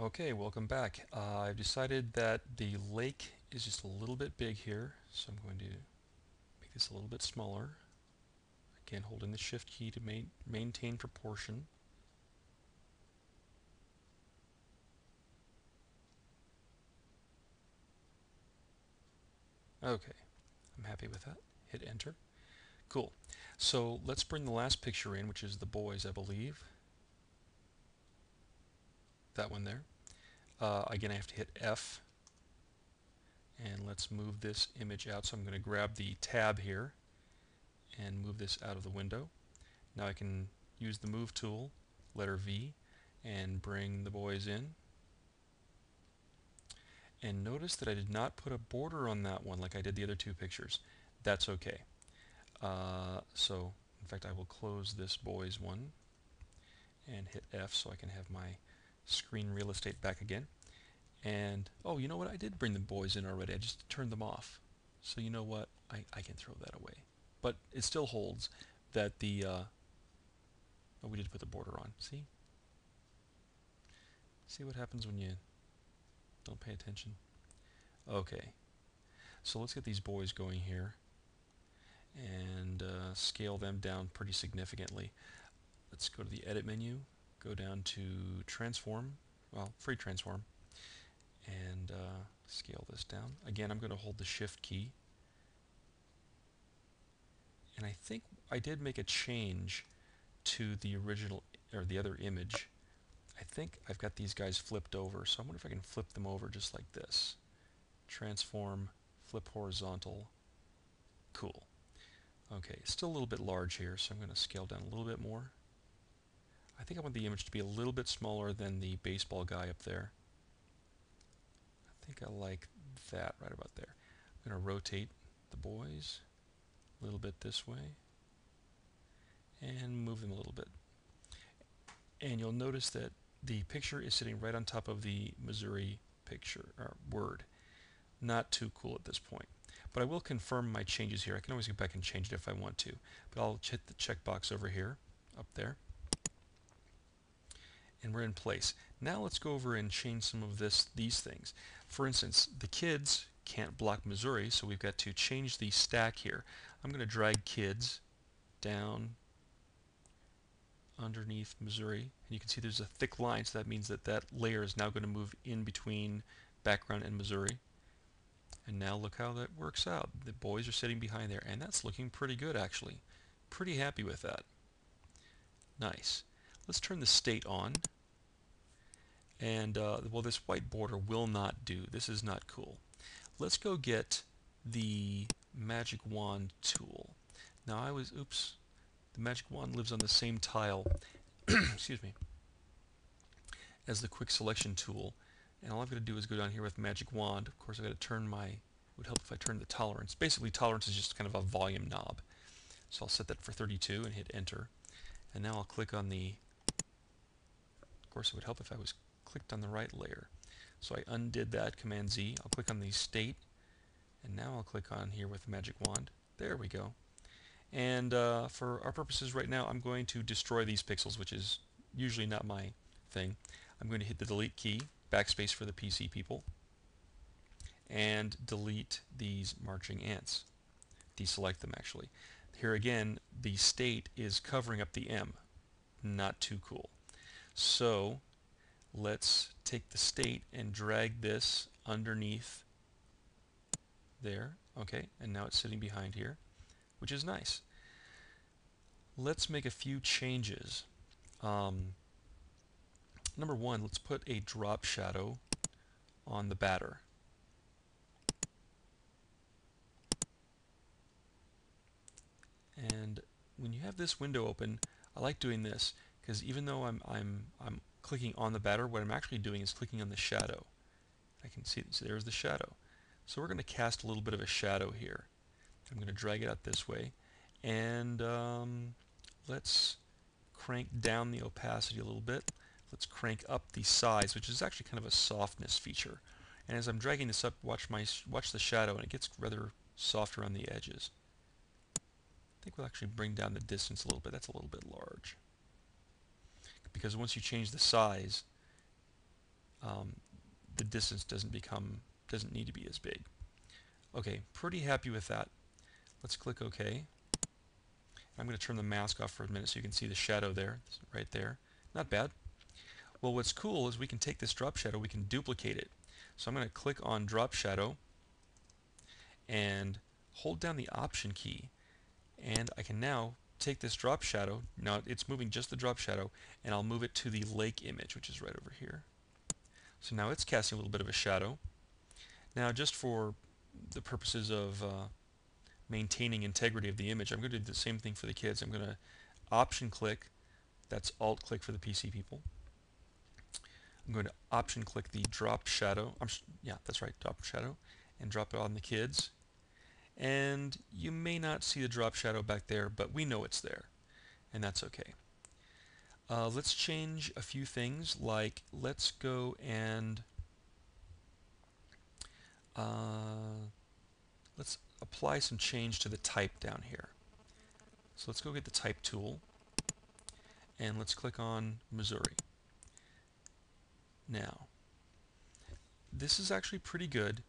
Okay, welcome back. I've decided that the lake is just a little bit big here, so I'm going to make this a little bit smaller. Again, holding the shift key to maintain proportion. Okay, I'm happy with that. Hit enter. Cool. So let's bring the last picture in, which is the boys, I believe. That one there. Again, I have to hit F, and let's move this image out. So I'm going to grab the tab here and move this out of the window. Now I can use the move tool, letter V, and bring the boys in. And notice that I did not put a border on that one like I did the other two pictures. That's okay. So in fact I will close this boys one and hit F so I can have my screen real estate back again. And oh, you know what, I did bring the boys in already. I just turned them off. So you know what, I can throw that away. But it still holds that the oh, we did put the border on. See what happens when you don't pay attention. Okay, so let's get these boys going here and scale them down pretty significantly. Let's go to the edit menu, go down to transform, well, free transform, and scale this down. Again, I'm going to hold the shift key, and I think I did make a change to the original or the other image. I think I've got these guys flipped over, so I wonder if I can flip them over just like this. Transform, flip horizontal. Cool. Okay, still a little bit large here, so I'm going to scale down a little bit more. I think I want the image to be a little bit smaller than the baseball guy up there. I think I like that right about there. I'm going to rotate the boys a little bit this way and move them a little bit. And you'll notice that the picture is sitting right on top of the Missouri picture or word. Not too cool at this point. But I will confirm my changes here. I can always go back and change it if I want to. But I'll hit the checkbox over here, up there. And we're in place. Now let's go over and change some of these things. For instance, the kids can't block Missouri, so we've got to change the stack here. I'm going to drag kids down underneath Missouri, and you can see there's a thick line, so that means that that layer is now going to move in between background and Missouri. And now look how that works out. The boys are sitting behind there, and that's looking pretty good actually. Pretty happy with that. Nice. Let's turn the state on. And well, this white border will not do. This is not cool. Let's go get the magic wand tool. Now oops, the magic wand lives on the same tile, excuse me, as the quick selection tool. And all I've got to do is go down here with magic wand. Of course, I've got to turn it would help if I turned the tolerance. Basically, tolerance is just kind of a volume knob. So I'll set that for 32 and hit enter. And now I'll click on of course, it would help if I was clicked on the right layer. So I undid that, Command Z. I'll click on the state, and now I'll click on here with the magic wand. There we go. And for our purposes right now, I'm going to destroy these pixels, which is usually not my thing. I'm going to hit the delete key, backspace for the PC people, and delete these marching ants. Deselect them, actually. Here again, the state is covering up the M. Not too cool. So let's take the state and drag this underneath there. Okay, and now it's sitting behind here, which is nice. Let's make a few changes. Number one, let's put a drop shadow on the batter. And when you have this window open, I like doing this because even though I'm clicking on the batter, what I'm actually doing is clicking on the shadow. I can see there's the shadow. So we're going to cast a little bit of a shadow here. I'm going to drag it out this way, and let's crank down the opacity a little bit. Let's crank up the size, which is actually kind of a softness feature. And as I'm dragging this up, watch the shadow, and it gets rather softer on the edges. I think we'll actually bring down the distance a little bit. That's a little bit large. Because once you change the size, the distance doesn't need to be as big. Okay, pretty happy with that. Let's click OK. I'm going to turn the mask off for a minute so you can see the shadow there, right there. Not bad. Well, what's cool is we can take this drop shadow, we can duplicate it. So I'm going to click on drop shadow and hold down the Option key, and I can now take this drop shadow, now it's moving just the drop shadow, and I'll move it to the lake image, which is right over here. So now it's casting a little bit of a shadow. Now, just for the purposes of maintaining integrity of the image, I'm going to do the same thing for the kids. I'm going to Option click, that's Alt click for the PC people. I'm going to Option click the drop shadow, yeah, that's right, drop shadow, and drop it on the kids. And you may not see the drop shadow back there, but we know it's there, and that's okay. Let's change a few things, like let's go and let's apply some change to the type down here. So let's go get the type tool, and let's click on Missouri. Now, this is actually pretty good,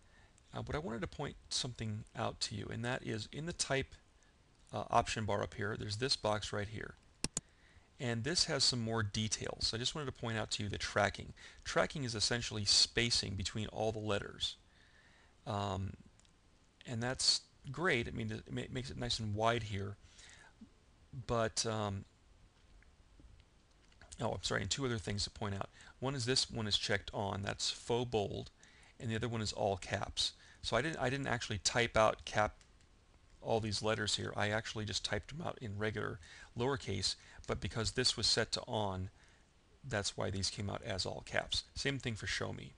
but I wanted to point something out to you, and that is in the type option bar up here, there's this box right here. And this has some more details. I just wanted to point out to you the tracking. Tracking is essentially spacing between all the letters. And that's great. I mean, it makes it nice and wide here. But, oh, I'm sorry, and two other things to point out. One is this one is checked on. That's faux bold. And the other one is all caps. So I didn't actually type out all these letters here. I actually just typed them out in regular lowercase, but because this was set to on, that's why these came out as all caps. Same thing for show me.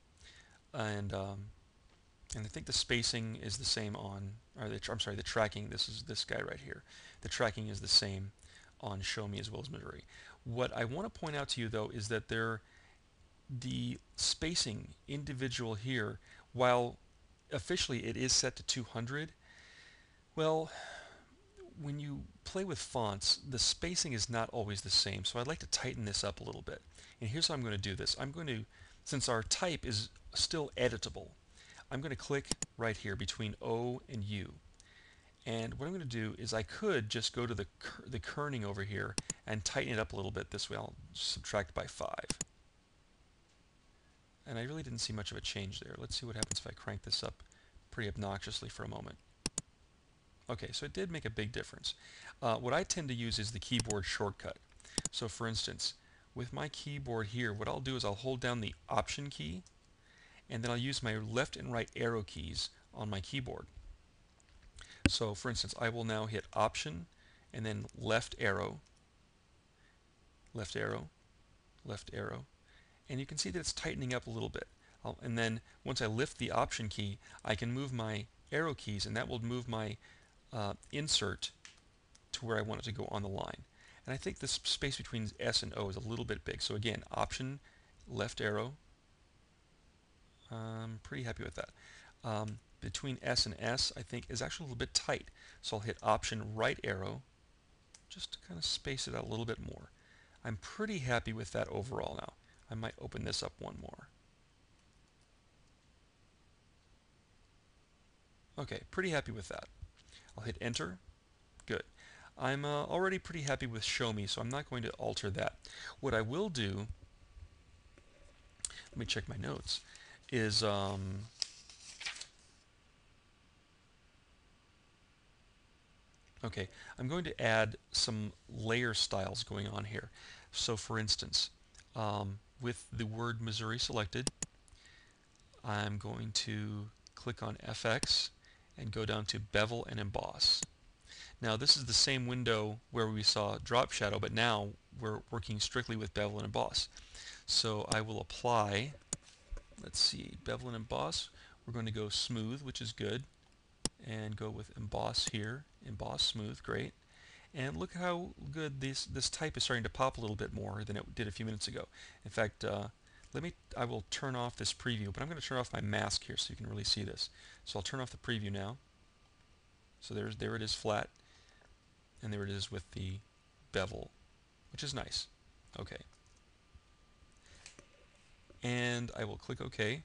And I think the spacing is the same on, I'm sorry, the tracking, this is this guy right here. The tracking is the same on show me as well as Missouri. What I want to point out to you though is that the spacing individual here, while officially it is set to 200, well, when you play with fonts, the spacing is not always the same, so I'd like to tighten this up a little bit. And here's how I'm going to do this. I'm going to, since our type is still editable, I'm going to click right here between O and U. And what I'm going to do is I could just go to the kerning over here and tighten it up a little bit. This way I'll subtract by 5. And I really didn't see much of a change there. Let's see what happens if I crank this up pretty obnoxiously for a moment. Okay, so it did make a big difference. What I tend to use is the keyboard shortcut. So for instance, with my keyboard here, what I'll do is I'll hold down the Option key, and then I'll use my left and right arrow keys on my keyboard. So for instance, I will now hit Option, and then left arrow, left arrow, left arrow, and you can see that it's tightening up a little bit. And then once I lift the Option key, I can move my arrow keys, and that will move my insert to where I want it to go on the line. And I think this space between S and O is a little bit big. So again, Option, left arrow. I'm pretty happy with that. Between S and S, I think, is actually a little bit tight. So I'll hit Option, right arrow, just to kind of space it out a little bit more. I'm pretty happy with that overall now. I might open this up one more. Okay, pretty happy with that. I'll hit Enter. Good. I'm already pretty happy with show me, so I'm not going to alter that. What I will do, let me check my notes, is okay, I'm going to add some layer styles going on here. So for instance, with the word Missouri selected, I'm going to click on FX and go down to Bevel and Emboss. Now this is the same window where we saw drop shadow, but now we're working strictly with bevel and emboss. So I will apply, let's see, bevel and emboss. We're going to go smooth, which is good, and go with emboss here. Emboss smooth, great. And look how good this type is starting to pop a little bit more than it did a few minutes ago. In fact, I will turn off this preview, but I'm going to turn off my mask here so you can really see this. So I'll turn off the preview now. So there it is flat. And there it is with the bevel, which is nice. Okay. and I will click OK.